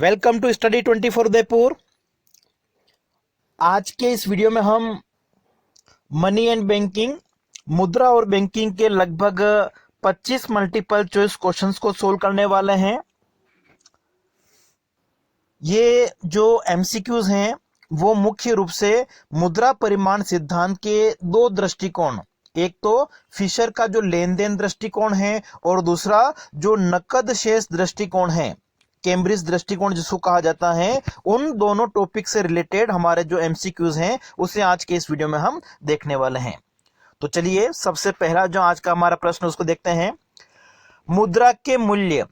Welcome to study 24 Udaipur. आज के इस वीडियो में हम मनी एंड बैंकिंग, मुद्रा और बैंकिंग के लगभग 25 मल्टीपल चॉइस क्वेश्चंस को सोल्व करने वाले हैं। ये जो एमसीक्यूज हैं वो मुख्य रूप से मुद्रा परिमाण सिद्धांत के दो दृष्टिकोण, एक तो फिशर का जो लेन देन दृष्टिकोण है और दूसरा जो नकद शेष दृष्टिकोण है, कैम्ब्रिज दृष्टिकोण जिसको कहा जाता है, उन दोनों टॉपिक से रिलेटेड हमारे जो एमसीक्यूज हैं उसे आज के इस वीडियो में हम देखने वाले हैं। तो चलिए सबसे पहला जो आज का हमारा प्रश्न उसको देखते हैं। मुद्रा के मूल्य,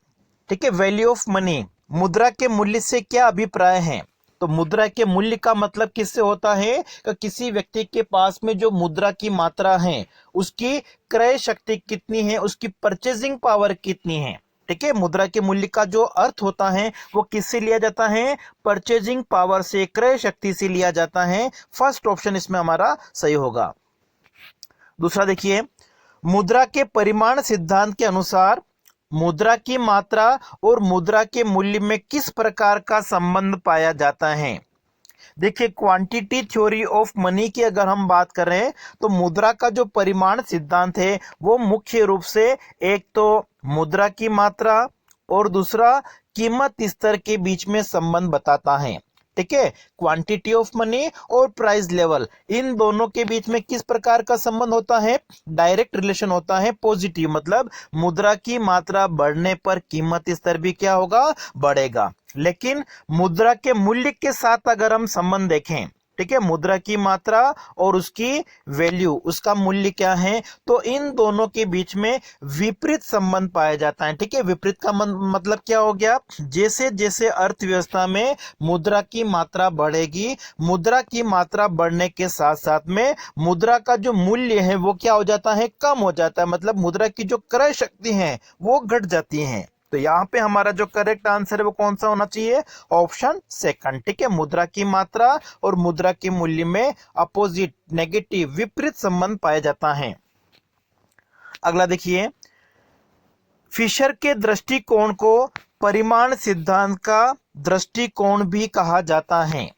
ठीक है, वैल्यू ऑफ मनी, मुद्रा के मूल्य से क्या अभिप्राय है? तो मुद्रा के मूल्य का मतलब किससे होता है कि किसी व्यक्ति के पास में जो मुद्रा की मात्रा है उसकी क्रय शक्ति कितनी है, उसकी परचेजिंग पावर कितनी है। ठीक है, मुद्रा के मूल्य का जो अर्थ होता है वो किससे लिया जाता है? परचेजिंग पावर से, क्रय शक्ति से लिया जाता है। फर्स्ट ऑप्शन इसमें हमारा सही होगा। दूसरा देखिए, मुद्रा के परिमाण सिद्धांत के अनुसार मुद्रा की मात्रा और मुद्रा के मूल्य में किस प्रकार का संबंध पाया जाता है? देखिए, क्वांटिटी थ्योरी ऑफ मनी की अगर हम बात करें तो मुद्रा का जो परिमाण सिद्धांत है वो मुख्य रूप से एक तो मुद्रा की मात्रा और दूसरा कीमत स्तर के बीच में संबंध बताता है। ठीक है, क्वांटिटी ऑफ मनी और प्राइस लेवल, इन दोनों के बीच में किस प्रकार का संबंध होता है? डायरेक्ट रिलेशन होता है, पॉजिटिव, मतलब मुद्रा की मात्रा बढ़ने पर कीमत स्तर भी क्या होगा? बढ़ेगा। लेकिन मुद्रा के मूल्य के साथ अगर हम संबंध देखें, ठीक है, मुद्रा की मात्रा और उसकी वैल्यू, उसका मूल्य क्या है, तो इन दोनों के बीच में विपरीत संबंध पाया जाता है। ठीक है, विपरीत का मतलब क्या हो गया? जैसे जैसे अर्थव्यवस्था में मुद्रा की मात्रा बढ़ेगी, मुद्रा की मात्रा बढ़ने के साथ साथ में मुद्रा का जो मूल्य है वो क्या हो जाता है? कम हो जाता है, मतलब मुद्रा की जो क्रय शक्ति है वो घट जाती है। तो यहाँ पे हमारा जो करेक्ट आंसर है वो कौन सा होना चाहिए? Option second. ठीक है, मुद्रा की मात्रा और मुद्रा के मूल्य में अपोजिट, नेगेटिव, विपरीत संबंध पाया जाता है। अगला देखिए, फिशर के दृष्टिकोण को परिमाण सिद्धांत का दृष्टिकोण भी कहा जाता है।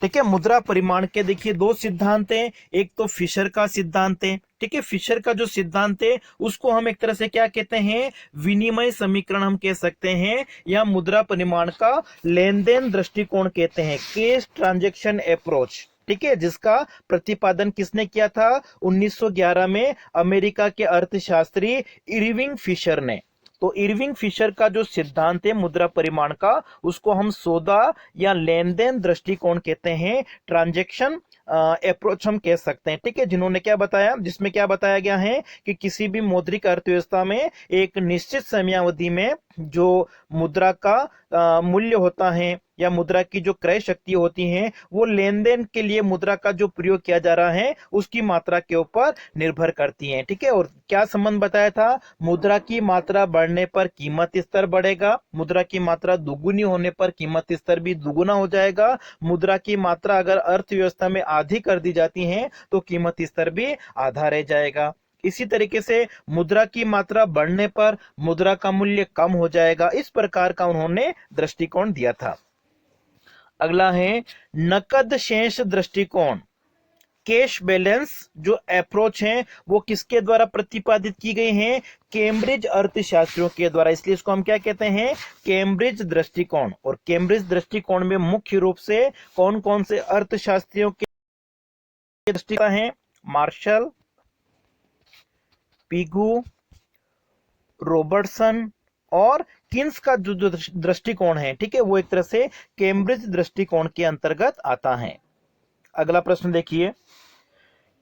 ठीक है, मुद्रा परिमाण के देखिए दो सिद्धांत हैं, एक तो फिशर का सिद्धांत है। ठीक है, फिशर का जो सिद्धांत है उसको हम एक तरह से क्या कहते हैं? विनिमय समीकरण हम कह सकते हैं, या मुद्रा परिमाण का लेन देन दृष्टिकोण कहते हैं, कैश ट्रांजैक्शन अप्रोच। ठीक है, जिसका प्रतिपादन किसने किया था? 1911 में अमेरिका के अर्थशास्त्री इरविंग फिशर ने। तो इरविंग फिशर का जो सिद्धांत है मुद्रा परिमाण का, उसको हम सौदा या लेन देन दृष्टिकोण कहते हैं, ट्रांजैक्शन अप्रोच हम कह सकते हैं। ठीक है, जिन्होंने क्या बताया, जिसमें क्या बताया गया है कि किसी भी मौद्रिक अर्थव्यवस्था में एक निश्चित समयावधि में जो मुद्रा का मूल्य होता है या मुद्रा की जो क्रय शक्ति होती है वो लेन देन के लिए मुद्रा का जो प्रयोग किया जा रहा है उसकी मात्रा के ऊपर निर्भर करती है। ठीक है, और क्या संबंध बताया था? मुद्रा की मात्रा बढ़ने पर कीमत स्तर बढ़ेगा, मुद्रा की मात्रा दुगुनी होने पर कीमत स्तर भी दुगुना हो जाएगा, मुद्रा की मात्रा अगर अर्थव्यवस्था में आधी कर दी जाती है तो कीमत स्तर भी आधा रह जाएगा। इसी तरीके से मुद्रा की मात्रा बढ़ने पर मुद्रा का मूल्य कम हो जाएगा। इस प्रकार का उन्होंने दृष्टिकोण दिया था। अगला है नकद शेष दृष्टिकोण, कैश बैलेंस जो अप्रोच है वो किसके द्वारा प्रतिपादित की गई है? कैम्ब्रिज अर्थशास्त्रियों के द्वारा, इसलिए इसको हम क्या कहते हैं? कैम्ब्रिज दृष्टिकोण। और कैम्ब्रिज दृष्टिकोण में मुख्य रूप से कौन कौन से अर्थशास्त्रियों के दृष्टिकोण हैं? मार्शल, पिगू, रॉबर्टसन और किन्स का जो दृष्टिकोण है, ठीक है, वो एक तरह से कैम्ब्रिज दृष्टिकोण के अंतर्गत आता है। अगला प्रश्न देखिए,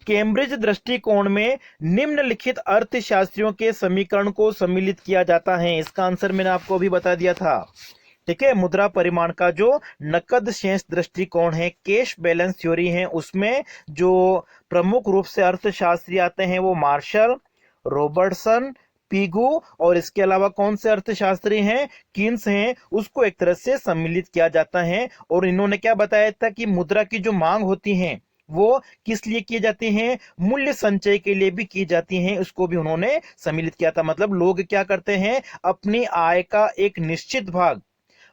कैम्ब्रिज दृष्टिकोण में निम्नलिखित अर्थशास्त्रियों के समीकरण को सम्मिलित किया जाता है। इसका आंसर मैंने आपको अभी बता दिया था। ठीक है, मुद्रा परिमाण का जो नकद शेष दृष्टिकोण है, कैश बैलेंस थ्योरी है, उसमें जो प्रमुख रूप से अर्थशास्त्री आते हैं वो मार्शल, रॉबर्टसन, पिगू और इसके अलावा कौन से अर्थशास्त्री हैं? किन्स हैं। उसको एक तरह से सम्मिलित किया जाता है। और इन्होंने क्या बताया था कि मुद्रा की जो मांग होती है वो किस लिए की जाती हैं? मूल्य संचय के लिए भी की जाती हैं, उसको भी उन्होंने सम्मिलित किया था। मतलब लोग क्या करते हैं? अपनी आय का एक निश्चित भाग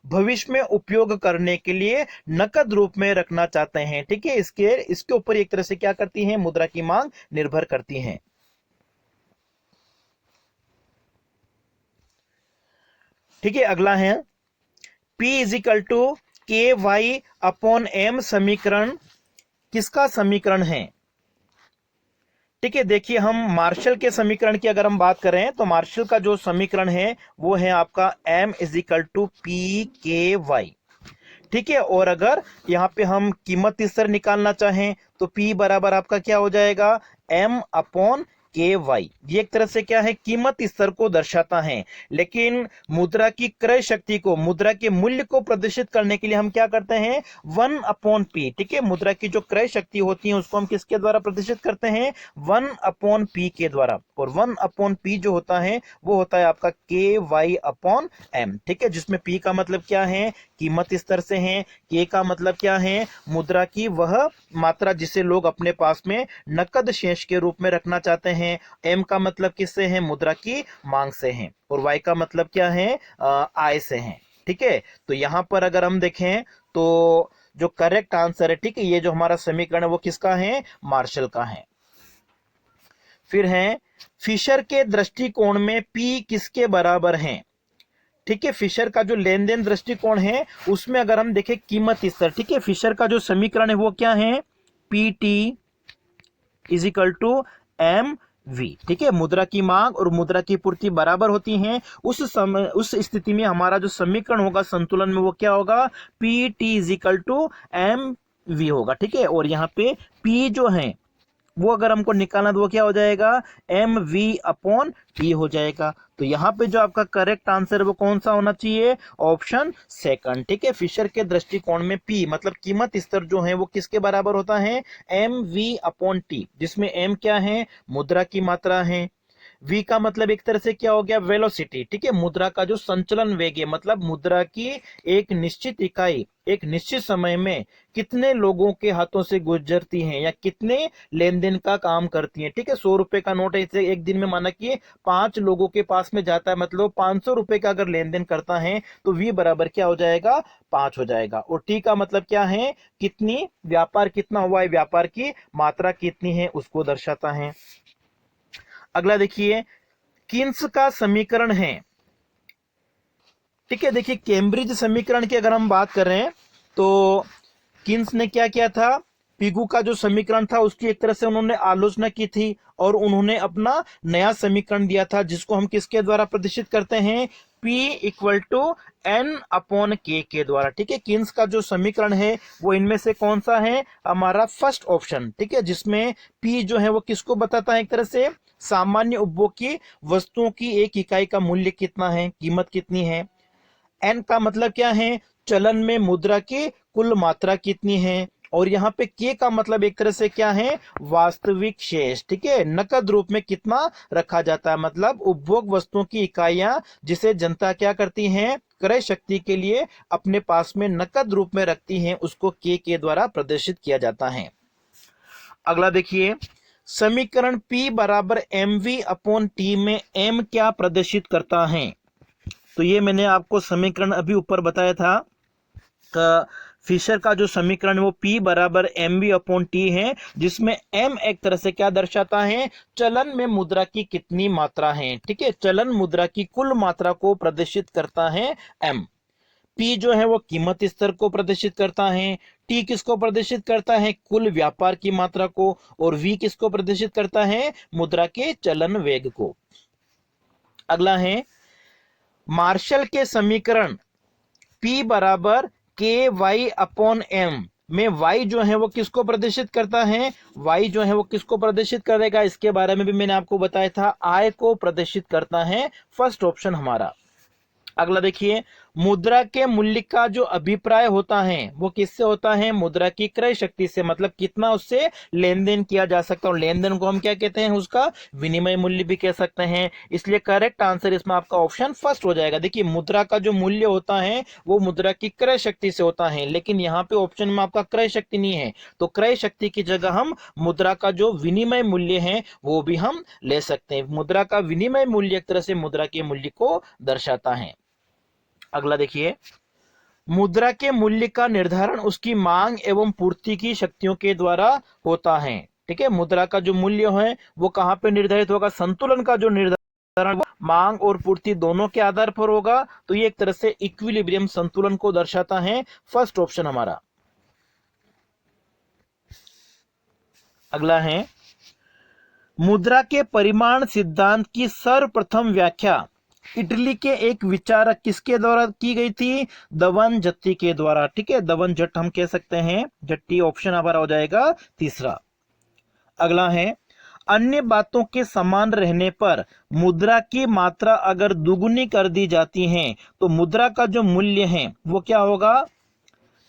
भविष्य में उपयोग करने के लिए नकद रूप में रखना चाहते हैं। ठीक है, इसके ऊपर एक तरह से क्या करती हैं, मुद्रा की मांग निर्भर करती है। ठीक है, अगला है P इज इक्वल टू के वाई अपॉन एम समीकरण किसका समीकरण है? ठीक है, देखिए हम मार्शल के समीकरण की अगर हम बात करें तो मार्शल का जो समीकरण है वो है आपका m is equal to P K Y. ठीक है, और अगर यहाँ पे हम कीमत स्तर निकालना चाहें तो P बराबर आपका क्या हो जाएगा, m अपॉन के वाई। ये एक तरह से क्या है, कीमत स्तर को दर्शाता है। लेकिन मुद्रा की क्रय शक्ति को, मुद्रा के मूल्य को प्रदर्शित करने के लिए हम क्या करते हैं, 1 अपॉन पी। ठीक है, मुद्रा की जो क्रय शक्ति होती है उसको हम किसके द्वारा प्रदर्शित करते हैं, 1 अपॉन पी के द्वारा। और 1 अपॉन पी जो होता है वो होता है आपका के वाई अपॉन एम। ठीक है, जिसमें पी का मतलब क्या है, कीमत स्तर से है, के का मतलब क्या है, मुद्रा की वह मात्रा जिसे लोग अपने पास में नकद शेष के रूप में रखना चाहते हैं। एम का मतलब किससे है, मुद्रा की मांग से है। और वाई का मतलब क्या है, आय से है। ठीक है, तो यहां पर अगर हम देखें तो जो करेक्ट आंसर है, ठीक है, ये जो हमारा समीकरण है वो किसका है, मार्शल का है। फिर है फिशर के दृष्टिकोण में पी किसके बराबर है? ठीक है, फिशर का जो लेन देन दृष्टिकोण है उसमें अगर हम देखें कीमत स्तर, ठीक है, फिशर का जो समीकरण है वो क्या है, P T is equal to M V. ठीक है, मुद्रा की मांग और मुद्रा की पूर्ति बराबर होती हैं, उस स्थिति में हमारा जो समीकरण होगा संतुलन में वो क्या होगा, P T is equal to M V होगा। ठीक है, और यहाँ पे पी जो है वो अगर हमको निकालना तो वो क्या हो जाएगा, एम वी अपॉन टी हो जाएगा। तो यहाँ पे जो आपका करेक्ट आंसर है वो कौन सा होना चाहिए, ऑप्शन सेकंड। ठीक है, फिशर के दृष्टिकोण में पी मतलब कीमत स्तर जो है वो किसके बराबर होता है, एम वी अपॉन टी, जिसमें एम क्या है, मुद्रा की मात्रा है, वी का मतलब एक तरह से क्या हो गया, वेलोसिटी। ठीक है, मुद्रा का जो संचलन वेग है, मतलब मुद्रा की एक निश्चित इकाई एक निश्चित समय में कितने लोगों के हाथों से गुजरती है या कितने लेन देन का काम करती है। ठीक है, 100 रुपए का नोट है, इसे एक दिन में माना कि 5 लोगों के पास में जाता है, मतलब 500 रुपए का अगर लेन देन करता है तो वी बराबर क्या हो जाएगा, 5 हो जाएगा। और टी का मतलब क्या है, कितनी व्यापार कितना हुआ है, व्यापार की मात्रा कितनी है उसको दर्शाता है। अगला देखिए किन्स का समीकरण है। ठीक है, देखिए कैम्ब्रिज समीकरण की अगर हम बात करें तो किन्स ने क्या किया था, पिगू का जो समीकरण था उसकी एक तरह से उन्होंने आलोचना की थी और उन्होंने अपना नया समीकरण दिया था जिसको हम किसके द्वारा प्रदर्शित करते हैं, P equal to N upon के द्वारा। ठीक है, किन्स का जो समीकरण है वो इनमें से कौन सा है, हमारा फर्स्ट ऑप्शन। ठीक है, जिसमें P जो है वो किसको बताता है, एक तरह से सामान्य उपभोग की वस्तुओं की एक इकाई का मूल्य कितना है, कीमत कितनी है। एन का मतलब क्या है, चलन में मुद्रा की कुल मात्रा कितनी है। और यहाँ पे के का मतलब एक तरह से क्या है, वास्तविक शेष। ठीक है, नकद रूप में कितना रखा जाता है, मतलब उपभोग वस्तुओं की इकाइयां जिसे जनता क्या करती हैं, क्रय शक्ति के लिए अपने पास में नकद रूप में रखती हैं, उसको के द्वारा प्रदर्शित किया जाता है। अगला देखिए समीकरण P बराबर एम वी अपॉन टी में m क्या प्रदर्शित करता है। तो ये मैंने आपको समीकरण अभी ऊपर बताया था, फिशर का जो समीकरण वो P बराबर एम वी अपॉन टी है, जिसमें m एक तरह से क्या दर्शाता है, चलन में मुद्रा की कितनी मात्रा है। ठीक है, चलन मुद्रा की कुल मात्रा को प्रदर्शित करता है m। P जो है वो कीमत स्तर को प्रदर्शित करता है, T किसको प्रदर्शित करता है, कुल व्यापार की मात्रा को, और V किसको प्रदर्शित करता है, मुद्रा के चलन वेग को। अगला है मार्शल के समीकरण P बराबर के वाई अपॉन एम में y जो है वो किसको प्रदर्शित करता है, y जो है वो किसको प्रदर्शित करेगा, इसके बारे में भी मैंने आपको बताया था, आय को प्रदर्शित करता है, फर्स्ट ऑप्शन हमारा। अगला देखिए मुद्रा के मूल्य का जो अभिप्राय होता है वो किससे होता है, मुद्रा की क्रय शक्ति से, मतलब कितना उससे लेन देन किया जा सकता है। और लेन देन को हम क्या कहते हैं, उसका विनिमय मूल्य भी कह सकते हैं। इसलिए करेक्ट आंसर इसमें आपका ऑप्शन फर्स्ट हो जाएगा। देखिए मुद्रा का जो मूल्य होता है वो मुद्रा की क्रय शक्ति से होता है, लेकिन यहाँ पे ऑप्शन में आपका क्रय शक्ति नहीं है, तो क्रय शक्ति की जगह हम मुद्रा का जो विनिमय मूल्य है वो भी हम ले सकते हैं। मुद्रा का विनिमय मूल्य एक तरह से मुद्रा के मूल्य को दर्शाता है। अगला देखिए मुद्रा के मूल्य का निर्धारण उसकी मांग एवं पूर्ति की शक्तियों के द्वारा होता है। ठीक है, मुद्रा का जो मूल्य है वो कहाँ पे निर्धारित होगा? संतुलन का जो निर्धारण मांग और पूर्ति दोनों के आधार पर होगा। तो ये एक तरह से इक्विलिब्रियम संतुलन को दर्शाता है। फर्स्ट ऑप्शन हमारा। अगला है, मुद्रा के परिमाण सिद्धांत की सर्वप्रथम व्याख्या इटली के एक विचारक किसके द्वारा की गई थी? दवन जत्ती के द्वारा। ठीक है, दवन जट्ट हम कह सकते हैं, जट्टी ऑप्शन हमारा हो जाएगा तीसरा। अगला है, अन्य बातों के समान रहने पर मुद्रा की मात्रा अगर दुगुनी कर दी जाती है तो मुद्रा का जो मूल्य है वो क्या होगा?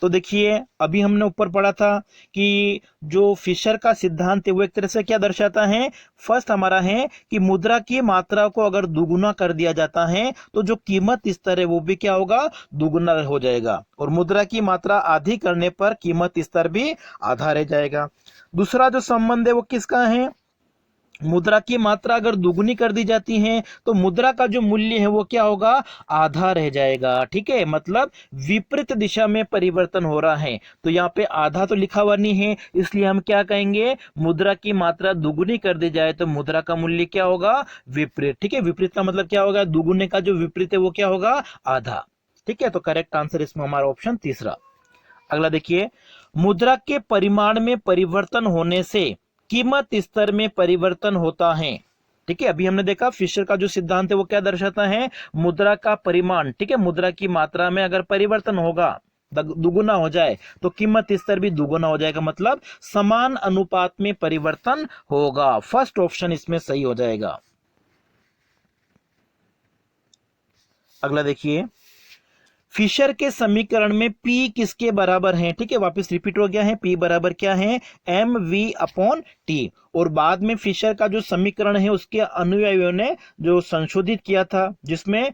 तो देखिए, अभी हमने ऊपर पढ़ा था कि जो फिशर का सिद्धांत है वो एक तरह से क्या दर्शाता है? फर्स्ट हमारा है कि मुद्रा की मात्रा को अगर दुगुना कर दिया जाता है तो जो कीमत स्तर है वो भी क्या होगा? दुगुना हो जाएगा। और मुद्रा की मात्रा आधी करने पर कीमत स्तर भी आधा रह जाएगा। दूसरा जो संबंध है वो किसका है? मुद्रा की मात्रा अगर दुगुनी कर दी जाती है तो मुद्रा का जो मूल्य है वो क्या होगा? आधा रह जाएगा। ठीक है, मतलब विपरीत दिशा में परिवर्तन हो रहा है। तो यहाँ पे आधा तो लिखा हुआ नहीं है, इसलिए हम क्या कहेंगे? मुद्रा की मात्रा दुगुनी कर दी जाए तो मुद्रा का मूल्य क्या होगा? विपरीत। ठीक है, विपरीत का मतलब क्या होगा? दुगुने का जो विपरीत है वो क्या होगा? आधा। ठीक है, तो करेक्ट आंसर इसमें हमारा ऑप्शन तीसरा। अगला देखिए, मुद्रा के परिमाण में परिवर्तन होने से कीमत स्तर में परिवर्तन होता है। ठीक है, अभी हमने देखा फिशर का जो सिद्धांत है वो क्या दर्शाता है? मुद्रा का परिमाण, ठीक है, मुद्रा की मात्रा में अगर परिवर्तन होगा, दुगुना हो जाए तो कीमत स्तर भी दुगुना हो जाएगा, मतलब समान अनुपात में परिवर्तन होगा। फर्स्ट ऑप्शन इसमें सही हो जाएगा। अगला देखिए, फिशर के समीकरण में P किसके बराबर है? ठीक है, वापस रिपीट हो गया है। P बराबर क्या है? mv/t। और बाद में फिशर का जो समीकरण है उसके अनुयायियों ने जो संशोधित किया था, जिसमें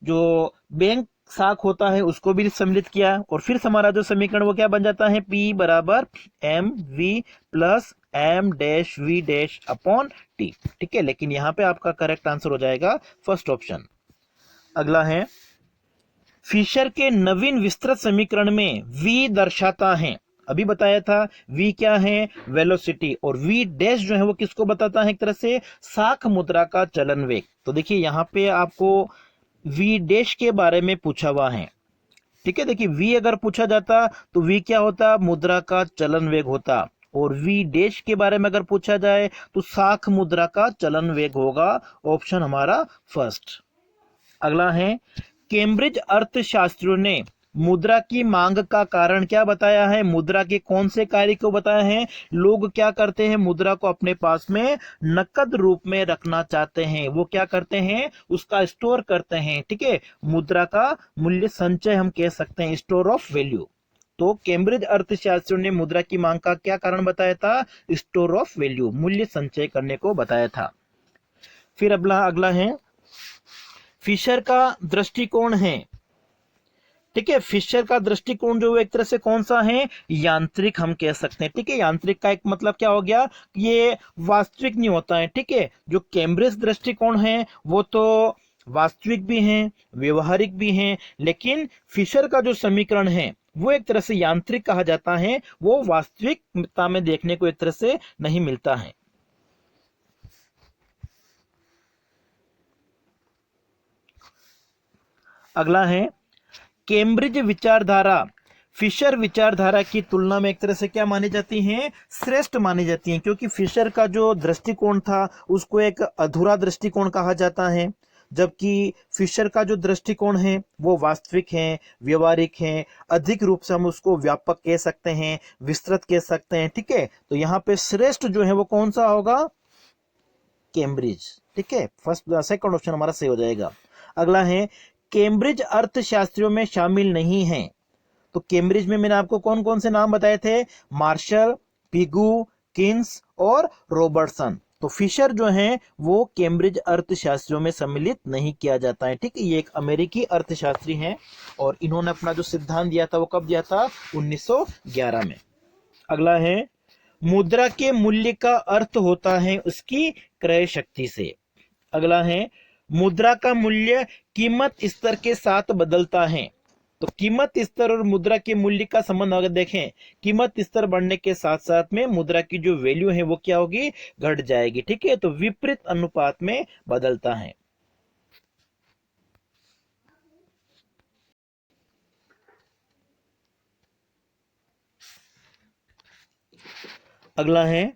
जो बैंक साख होता है उसको भी सम्मिलित किया, और फिर हमारा जो समीकरण वो क्या बन जाता है? P बराबर mv प्लस m-v/t। ठीक है, लेकिन यहाँ पे आपका करेक्ट आंसर हो जाएगा फर्स्ट ऑप्शन। अगला है, फिशर के नवीन विस्तृत समीकरण में v दर्शाता है, अभी बताया था v क्या है? वेलोसिटी। और v डैश जो है वो किसको बताता है? एक तरह से साख मुद्रा का चलन वेग। तो देखिए यहाँ पे आपको v डैश के बारे में पूछा हुआ है। ठीक है, देखिए v अगर पूछा जाता तो v क्या होता? मुद्रा का चलन वेग होता। और v डैश के बारे में अगर पूछा जाए तो साख मुद्रा का चलन वेग होगा। ऑप्शन हमारा फर्स्ट। अगला है, कैम्ब्रिज अर्थशास्त्रियों ने मुद्रा की मांग का कारण क्या बताया है? मुद्रा के कौन से कार्य को बताया है? लोग क्या करते हैं? मुद्रा को अपने पास में नकद रूप में रखना चाहते हैं। वो क्या करते हैं? उसका स्टोर करते हैं। ठीक है, मुद्रा का मूल्य संचय हम कह सकते हैं, स्टोर ऑफ वैल्यू। तो कैम्ब्रिज अर्थशास्त्रियों ने मुद्रा की मांग का क्या कारण बताया था? स्टोर ऑफ वैल्यू, मूल्य संचय करने को बताया था। फिर अगला है, फिशर का दृष्टिकोण है। ठीक है, फिशर का दृष्टिकोण जो एक तरह से कौन सा है? यांत्रिक हम कह सकते हैं। ठीक है, यांत्रिक का एक मतलब क्या हो गया? ये वास्तविक नहीं होता है। ठीक है, जो कैम्ब्रिज दृष्टिकोण है वो तो वास्तविक भी है, व्यवहारिक भी है, लेकिन फिशर का जो समीकरण है वो एक तरह से यांत्रिक कहा जाता है, वो वास्तविकता में देखने को एक तरह से नहीं मिलता है। अगला है, कैम्ब्रिज विचारधारा फिशर विचारधारा की तुलना में एक तरह से क्या मानी जाती हैं? श्रेष्ठ मानी जाती हैं, क्योंकि फिशर का जो दृष्टिकोण था उसको एक अधूरा दृष्टिकोण कहा जाता है, जबकि फिशर का जो दृष्टिकोण है वो वास्तविक है, व्यवहारिक है, अधिक रूप से हम उसको व्यापक कह सकते हैं, विस्तृत कह सकते हैं। ठीक है, तो यहाँ पे श्रेष्ठ जो है वो कौन सा होगा? कैम्ब्रिज। ठीक है, सेकंड ऑप्शन हमारा सही हो जाएगा। अगला है, कैम्ब्रिज अर्थशास्त्रियों में शामिल नहीं है। तो कैम्ब्रिज में मैंने आपको कौन कौन से नाम बताए थे? मार्शल, पिगू, किन्स और रॉबर्टसन। तो फिशर जो है वो कैम्ब्रिज अर्थशास्त्रियों में सम्मिलित नहीं किया जाता है। ठीक है, ये एक अमेरिकी अर्थशास्त्री हैं और इन्होंने अपना जो सिद्धांत दिया था वो कब दिया था? 1911 में। अगला है, मुद्रा के मूल्य का अर्थ होता है उसकी क्रय शक्ति से। अगला है, मुद्रा का मूल्य कीमत स्तर के साथ बदलता है। तो कीमत स्तर और मुद्रा के मूल्य का संबंध अगर देखें, कीमत स्तर बढ़ने के साथ साथ में मुद्रा की जो वैल्यू है वो क्या होगी, घट जाएगी। ठीक है, तो विपरीत अनुपात में बदलता है। अगला है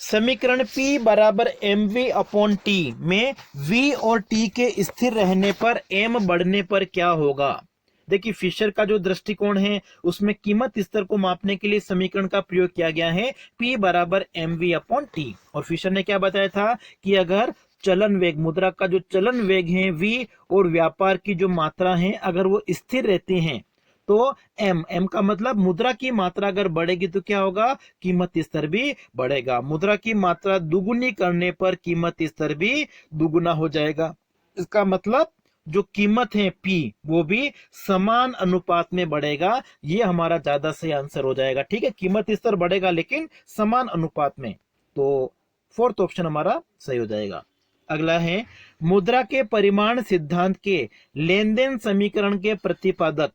समीकरण P बराबर mv अपॉन टी में v और t के स्थिर रहने पर m बढ़ने पर क्या होगा। देखिए फिशर का जो दृष्टिकोण है उसमें कीमत स्तर को मापने के लिए समीकरण का प्रयोग किया गया है P बराबर mv अपॉन टी। और फिशर ने क्या बताया था कि अगर चलन वेग, मुद्रा का जो चलन वेग है v और व्यापार की जो मात्रा है अगर वो स्थिर रहती हैं तो m का मतलब मुद्रा की मात्रा अगर बढ़ेगी तो क्या होगा, कीमत स्तर भी बढ़ेगा। मुद्रा की मात्रा दुगुनी करने पर कीमत स्तर भी दुगुना हो जाएगा। इसका मतलब जो कीमत है P वो भी समान अनुपात में बढ़ेगा। ये हमारा ज्यादा सही आंसर हो जाएगा। ठीक है, कीमत स्तर बढ़ेगा लेकिन समान अनुपात में। तो फोर्थ ऑप्शन हमारा सही हो जाएगा। अगला है मुद्रा के परिमाण सिद्धांत के लेन देन समीकरण के प्रतिपादक।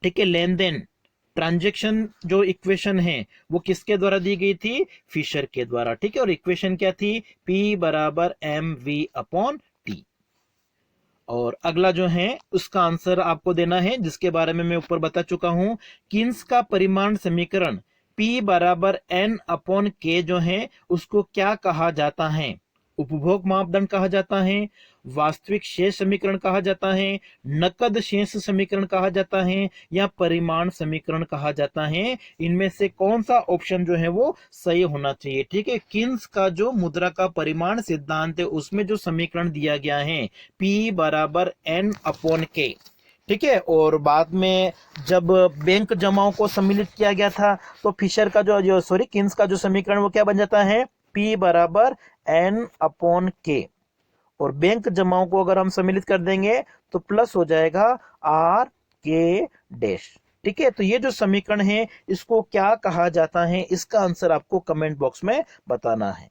ठीक है, लेन देन ट्रांजैक्शन जो इक्वेशन है वो किसके द्वारा दी गई थी, फिशर के द्वारा। ठीक है, और इक्वेशन क्या थी, P बराबर mv अपॉन टी। और अगला जो है उसका आंसर आपको देना है जिसके बारे में मैं ऊपर बता चुका हूं। किन्स का परिमाण समीकरण P बराबर n अपॉन के जो है उसको क्या कहा जाता है, उपभोग मापदंड कहा जाता है, वास्तविक शेष समीकरण कहा जाता है, नकद शेष समीकरण कहा जाता है या परिमाण समीकरण कहा जाता है। इनमें से कौन सा ऑप्शन जो है वो सही होना चाहिए। ठीक है, किन्स का जो मुद्रा का परिमाण सिद्धांत है उसमें जो समीकरण दिया गया है P बराबर n अपॉन के। ठीक है, और बाद में जब बैंक जमाओं को सम्मिलित किया गया था तो फिशर का जो किन्स का जो समीकरण वो क्या बन जाता है, P बराबर n अपॉन के। और बैंक जमाओं को अगर हम सम्मिलित कर देंगे तो प्लस हो जाएगा R K डैश। ठीक है, तो ये जो समीकरण है इसको क्या कहा जाता है, इसका आंसर आपको कमेंट बॉक्स में बताना है।